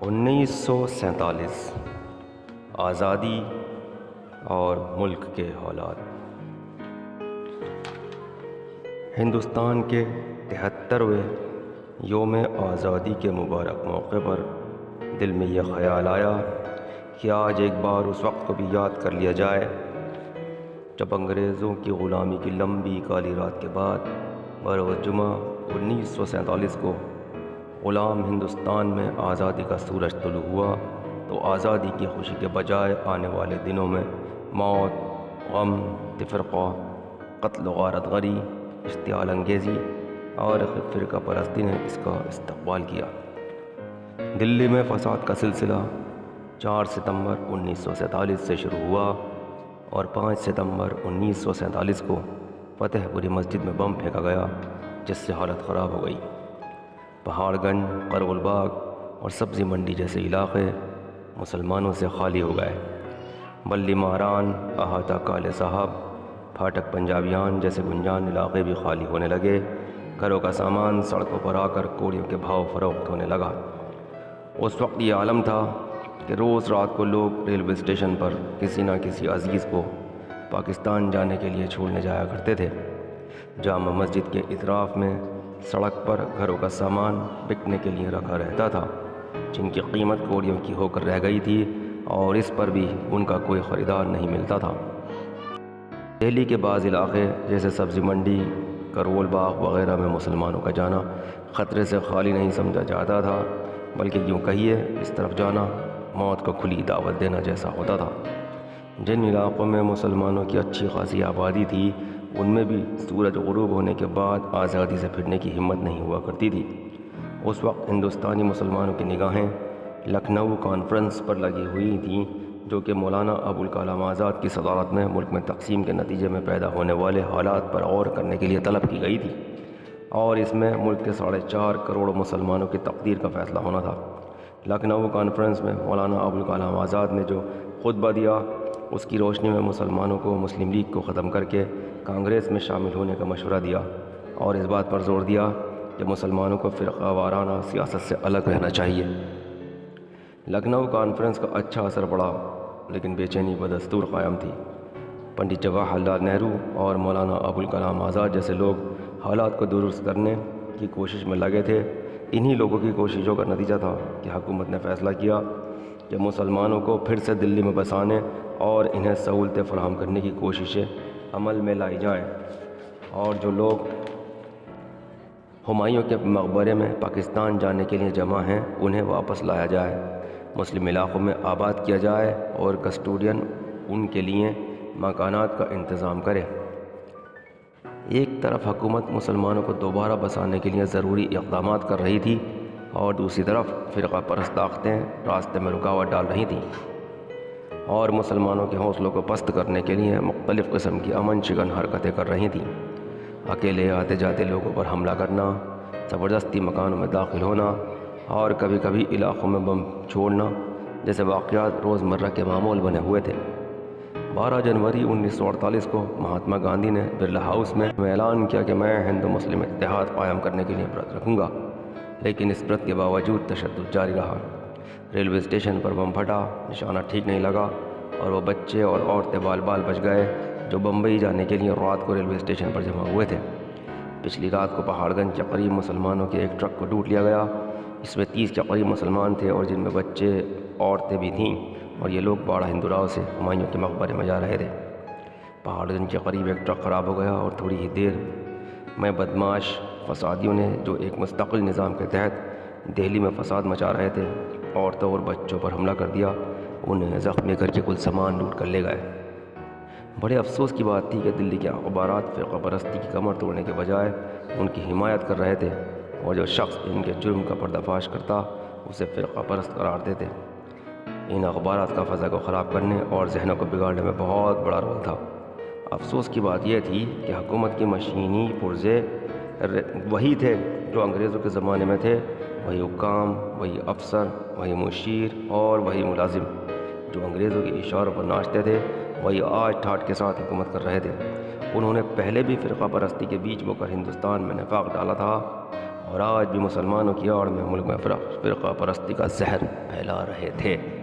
1947 آزادی اور ملک کے حالات۔ ہندوستان کے 73ویں یوم آزادی کے مبارک موقع پر دل میں یہ خیال آیا کہ آج ایک بار اس وقت کو بھی یاد کر لیا جائے جب انگریزوں کی غلامی کی لمبی کالی رات کے بعد بروز جمعہ 1947 کو غلام ہندوستان میں آزادی کا سورج طلوع ہوا تو آزادی کی خوشی کے بجائے آنے والے دنوں میں موت، غم، تفرقہ، قتل و غارت غری، اشتعال انگیزی اور فرقہ پرستی نے اس کا استقبال کیا۔ دلی میں فساد کا سلسلہ 4 ستمبر 1947 سے شروع ہوا اور 5 ستمبر 1947 کو فتح پوری مسجد میں بم پھینکا گیا جس سے حالت خراب ہو گئی۔ پہاڑ گنج، قرول باغ اور سبزی منڈی جیسے علاقے مسلمانوں سے خالی ہو گئے۔ بلی ماران، احاطہ کالے صاحب، پھاٹک پنجابیان جیسے گنجان علاقے بھی خالی ہونے لگے۔ گھروں کا سامان سڑکوں پر آ کر کوڑیوں کے بھاؤ فروخت ہونے لگا۔ اس وقت یہ عالم تھا کہ روز رات کو لوگ ریلوے اسٹیشن پر کسی نہ کسی عزیز کو پاکستان جانے کے لیے چھوڑنے جایا کرتے تھے۔ جامع مسجد کے اطراف میں سڑک پر گھروں کا سامان بکنے کے لیے رکھا رہتا تھا جن کی قیمت کوڑیوں کی ہو کر رہ گئی تھی اور اس پر بھی ان کا کوئی خریدار نہیں ملتا تھا۔ دہلی کے بعض علاقے جیسے سبزی منڈی، کرول باغ وغیرہ میں مسلمانوں کا جانا خطرے سے خالی نہیں سمجھا جاتا تھا، بلکہ یوں کہیے اس طرف جانا موت کو کھلی دعوت دینا جیسا ہوتا تھا۔ جن علاقوں میں مسلمانوں کی اچھی خاصی آبادی تھی ان میں بھی سورج غروب ہونے کے بعد آزادی سے پھرنے کی ہمت نہیں ہوا کرتی تھی۔ اس وقت ہندوستانی مسلمانوں کی نگاہیں لکھنؤ کانفرنس پر لگی ہوئی تھیں جو کہ مولانا ابوالکلام آزاد کی صدارت میں ملک میں تقسیم کے نتیجے میں پیدا ہونے والے حالات پر غور کرنے کے لیے طلب کی گئی تھی اور اس میں ملک کے 4.5 کروڑ مسلمانوں کی تقدیر کا فیصلہ ہونا تھا۔ لکھنؤ کانفرنس میں مولانا ابوالکلام آزاد نے جو خطبہ دیا اس کی روشنی میں مسلمانوں کو مسلم لیگ کو ختم کر کے کانگریس میں شامل ہونے کا مشورہ دیا اور اس بات پر زور دیا کہ مسلمانوں کو فرقہ وارانہ سیاست سے الگ رہنا چاہیے۔ لکھنؤ کانفرنس کا اچھا اثر پڑا لیکن بے چینی بدستور قائم تھی۔ پنڈت جواہر لال نہرو اور مولانا ابوالکلام آزاد جیسے لوگ حالات کو درست کرنے کی کوشش میں لگے تھے۔ انہی لوگوں کی کوششوں کا نتیجہ تھا کہ حکومت نے فیصلہ کیا کہ مسلمانوں کو پھر سے دلی میں بسانے اور انہیں سہولتیں فراہم کرنے کی کوششیں عمل میں لائی جائیں اور جو لوگ ہمایوں کے مقبرے میں پاکستان جانے کے لیے جمع ہیں انہیں واپس لایا جائے، مسلم علاقوں میں آباد کیا جائے اور کسٹوڈین ان کے لیے مکانات کا انتظام کرے۔ ایک طرف حکومت مسلمانوں کو دوبارہ بسانے کے لیے ضروری اقدامات کر رہی تھی اور دوسری طرف فرقہ پرست طاقتیں راستے میں رکاوٹ ڈال رہی تھیں اور مسلمانوں کے حوصلوں کو پست کرنے کے لیے مختلف قسم کی امن شکن حرکتیں کر رہی تھیں۔ اکیلے آتے جاتے لوگوں پر حملہ کرنا، زبردستی مکانوں میں داخل ہونا اور کبھی کبھی علاقوں میں بم چھوڑنا جیسے واقعات روزمرہ کے معمول بنے ہوئے تھے۔ 12 جنوری 1948 کو مہاتما گاندھی نے برلا ہاؤس میں اعلان کیا کہ میں ہندو مسلم اتحاد قائم کرنے کے لیے برت رکھوں گا، لیکن اس برت کے باوجود تشدد جاری رہا۔ ریلوے اسٹیشن پر بم پھٹا، نشانہ ٹھیک نہیں لگا اور وہ بچے اور عورتیں بال بال بچ گئے جو بمبئی جانے کے لیے رات کو ریلوے اسٹیشن پر جمع ہوئے تھے۔ پچھلی رات کو پہاڑ گنج کے قریب مسلمانوں کے ایک ٹرک کو لوٹ لیا گیا، اس میں 30 کے قریب مسلمان تھے اور جن میں بچے عورتیں بھی تھیں اور یہ لوگ باڑہ ہندوراؤ سے ہمایوں کے مقبرے میں جا رہے تھے۔ پہاڑ گنج کے قریب ایک ٹرک خراب ہو گیا اور تھوڑی ہی دیر میں بدماش فسادیوں نے جو ایک مستقل نظام کے تحت دہلی میں فساد مچا رہے تھے عورتوں اور بچوں پر حملہ کر دیا، انہیں زخمی کر کے کل سامان لوٹ کر لے گئے۔ بڑے افسوس کی بات تھی کہ دلی کے اخبارات فرقہ پرستی کی کمر توڑنے کے بجائے ان کی حمایت کر رہے تھے اور جو شخص ان کے جرم کا پردہ فاش کرتا اسے فرقہ پرست قرار دیتے۔ ان اخبارات کا فضا کو خراب کرنے اور ذہنوں کو بگاڑنے میں بہت بڑا رول تھا۔ افسوس کی بات یہ تھی کہ حکومت کی مشینی پرزے وہی تھے جو انگریزوں کے زمانے میں تھے، وہی حکام، وہی افسر، وہی مشیر اور وہی ملازم جو انگریزوں کے اشاروں پر ناچتے تھے وہی آج ٹھاٹ کے ساتھ حکومت کر رہے تھے۔ انہوں نے پہلے بھی فرقہ پرستی کے بیچ بو کر ہندوستان میں نفاق ڈالا تھا اور آج بھی مسلمانوں کی آڑ میں ملک میں فرقہ پرستی کا زہر پھیلا رہے تھے۔